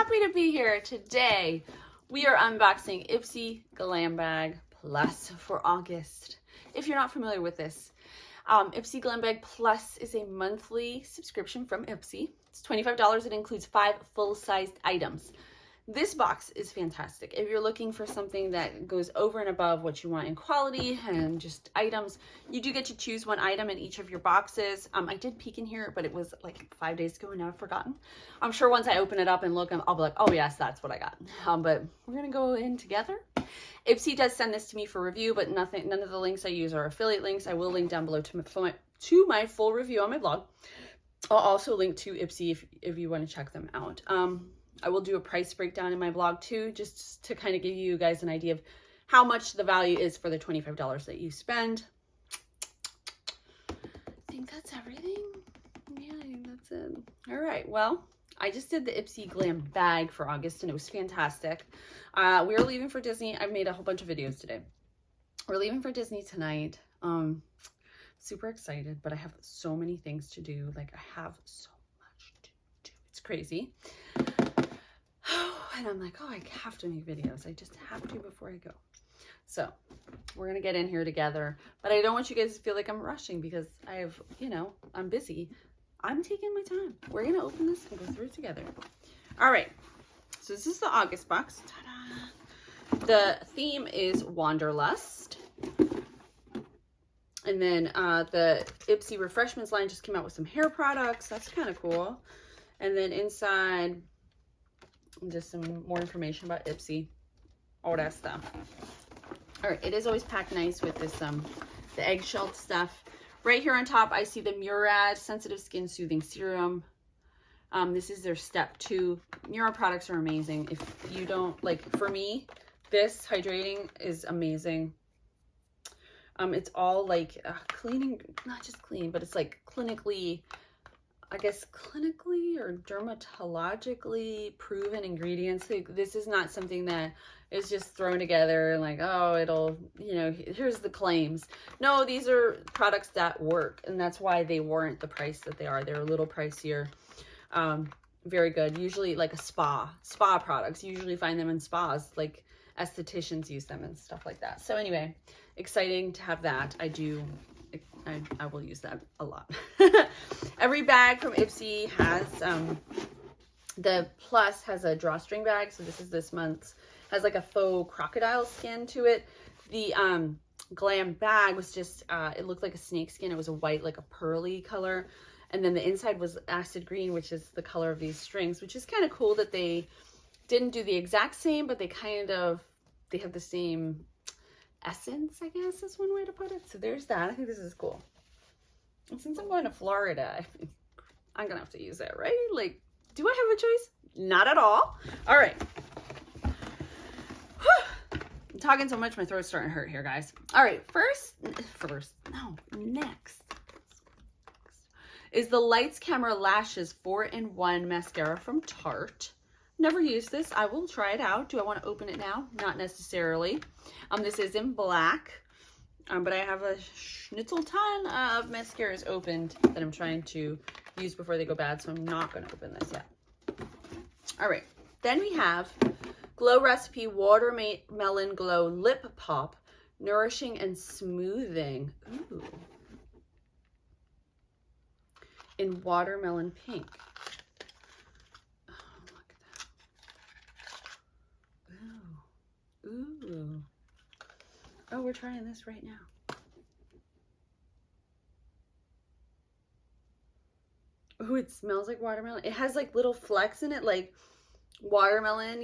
happy to be here today. We are unboxing Ipsy Glam Bag Plus for August. If you're not familiar with this, Ipsy Glam Bag Plus is a monthly subscription from Ipsy. It's $25. It includes 5 full-sized items. This box is fantastic. If you're looking for something that goes over and above what you want in quality and just items, you do get to choose one item in each of your boxes. I did peek in here, but it was like 5 days ago and now I've forgotten. I'm sure once I open it up and look, I'll be like, oh yes, that's what I got. But we're gonna go in together. Ipsy does send this to me for review, but none of the links I use are affiliate links. I will link down below to my full review on my blog. I'll also link to Ipsy if you want to check them out. I will do a price breakdown in my blog too, just to kind of give you guys an idea of how much the value is for the $25 that you spend. I think that's everything. Yeah, I think that's it. All right, well, I just did the Ipsy Glam Bag for August and it was fantastic. We're leaving for Disney. I've made a whole bunch of videos today. We're leaving for Disney tonight. Super excited, but I have so many things to do. Like, I have so much to do. It's crazy. And I'm like, oh, I have to make videos. I just have to before I go. So we're going to get in here together. But I don't want you guys to feel like I'm rushing because I have, I'm busy. I'm taking my time. We're going to open this and go through it together. All right. So this is the August box. Ta-da! The theme is Wanderlust. And then the Ipsy Refreshments line just came out with some hair products. That's kind of cool. And then inside, just some more information about Ipsy, all that stuff. All right, it is always packed nice with this the eggshell stuff. Right here on top, I see the Murad Sensitive Skin Soothing Serum. This is their step 2. Murad products are amazing. If you don't, for me, this hydrating is amazing. It's all cleaning, not just clean, but it's like clinically, I guess clinically or dermatologically proven ingredients. This is not something that is just thrown together and like, oh, it'll, here's the claims. No, these are products that work, and that's why they warrant the price that they are. They're a little pricier. Very good. Usually like spa products. You usually find them in spas, like estheticians use them and stuff like that. So anyway, exciting to have that. I will use that a lot. Every bag from Ipsy has, the Plus has a drawstring bag. So this is this month's, has like a faux crocodile skin to it. The Glam bag was just, it looked like a snake skin. It was a white, like a pearly color. And then the inside was acid green, which is the color of these strings, which is kind of cool that they didn't do the exact same, but they have the same essence, I guess is one way to put it. So there's that. I think this is cool. And since I'm going to Florida, I'm gonna have to use that, right? Like, do I have a choice? Not at all. All right. I'm talking so much, my throat's starting to hurt here, guys. All right, next is the Lights Camera Lashes 4-in-1 mascara from Tarte. Never used this. I will try it out. Do I want to open it now? Not necessarily. This is in black, but I have a schnitzel ton of mascaras opened that I'm trying to use before they go bad, so I'm not going to open this yet. All right. Then we have Glow Recipe Watermelon Glow Lip Pop, Nourishing and Smoothing. Ooh. In watermelon pink. Ooh. Oh, we're trying this right now. Ooh, it smells like watermelon. It has like little flecks in it, like watermelon,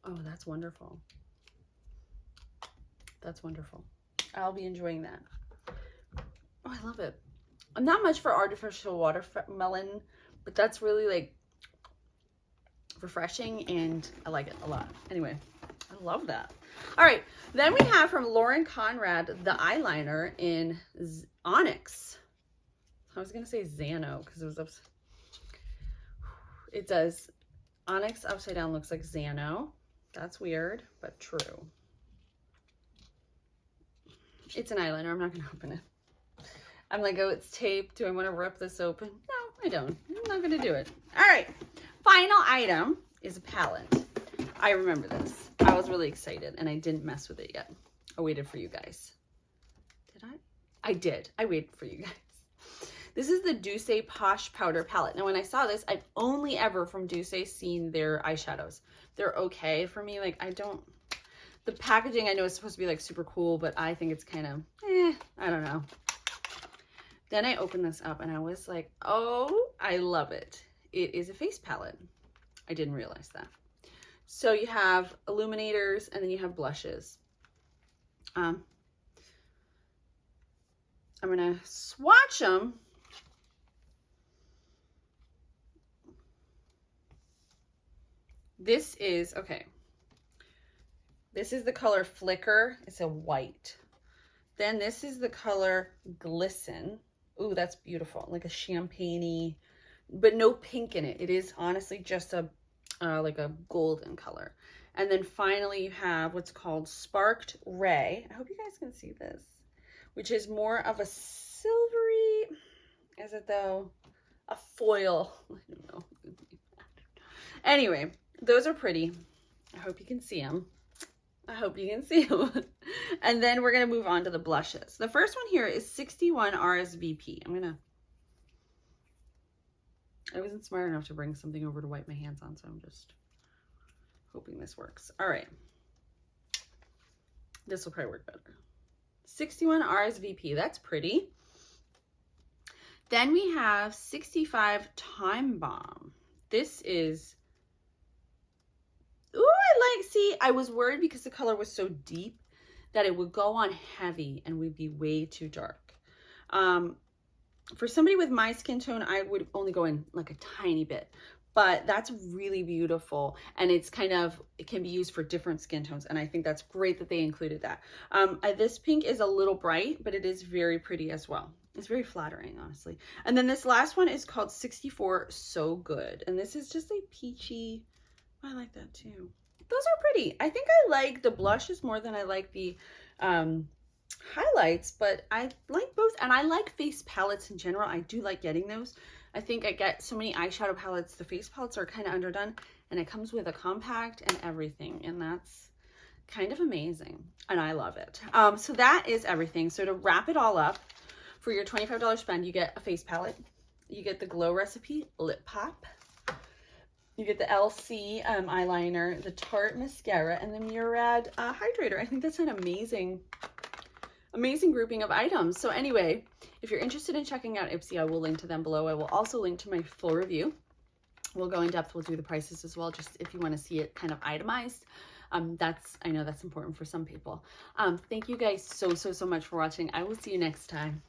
Oh, that's wonderful. That's wonderful. I'll be enjoying that. Oh, I love it. I'm not much for artificial watermelon, but that's really like refreshing and I like it a lot. Anyway, I love that. All right, then we have from Lauren Conrad the eyeliner in Onyx. I was gonna say Xano because it does. Onyx upside down looks like Xano. That's weird, but true. It's an eyeliner. I'm not gonna open it. I'm like, oh, it's tape. Do I want to rip this open? No, I don't. I'm not going to do it. All right. Final item is a palette. I remember this. I was really excited and I didn't mess with it yet. I waited for you guys. Did I? I did. I waited for you guys. This is the Douce Posh Powder Palette. Now, when I saw this, I've only ever from Douce seen their eyeshadows. They're okay for me. Like, I don't, the packaging I know is supposed to be like super cool, but I think it's kind of, I don't know. Then I opened this up and I was like, oh, I love it. It is a face palette. I didn't realize that. So you have illuminators and then you have blushes. I'm going to swatch them. This is, okay, this is the color Flicker. It's a white. Then this is the color Glisten. Ooh, that's beautiful. Like a champagne-y, but no pink in it. It is honestly just a, like a golden color. And then finally you have what's called Sparked Ray. I hope you guys can see this, which is more of a silvery, is it though? A foil. I don't know. Anyway. Those are pretty. I hope you can see them. I hope you can see them. And then we're going to move on to the blushes. The first one here is 61 RSVP. I wasn't smart enough to bring something over to wipe my hands on, so I'm just hoping this works. All right. This will probably work better. 61 RSVP. That's pretty. Then we have 65 Time Bomb. This is, ooh, see, I was worried because the color was so deep that it would go on heavy and would be way too dark. For somebody with my skin tone, I would only go in like a tiny bit, but that's really beautiful. And it's kind of, it can be used for different skin tones. And I think that's great that they included that. This pink is a little bright, but it is very pretty as well. It's very flattering, honestly. And then this last one is called 64 So Good. And this is just a peachy, I like that too. Those are pretty. I think I like the blushes more than I like the highlights, but I like both. And I like face palettes in general. I do like getting those. I think I get so many eyeshadow palettes. The face palettes are kind of underdone, and it comes with a compact and everything. And that's kind of amazing. And I love it. So that is everything. So to wrap it all up, for your $25 spend, you get a face palette. You get the Glow Recipe Lip Pop. You get the LC eyeliner, the Tarte mascara, and the Murad hydrator. I think that's an amazing grouping of items. So anyway, if you're interested in checking out Ipsy, I will link to them below. I will also link to my full review. We'll go in depth. We'll do the prices as well, just if you want to see it kind of itemized. I know that's important for some people. Thank you guys so much for watching. I will see you next time.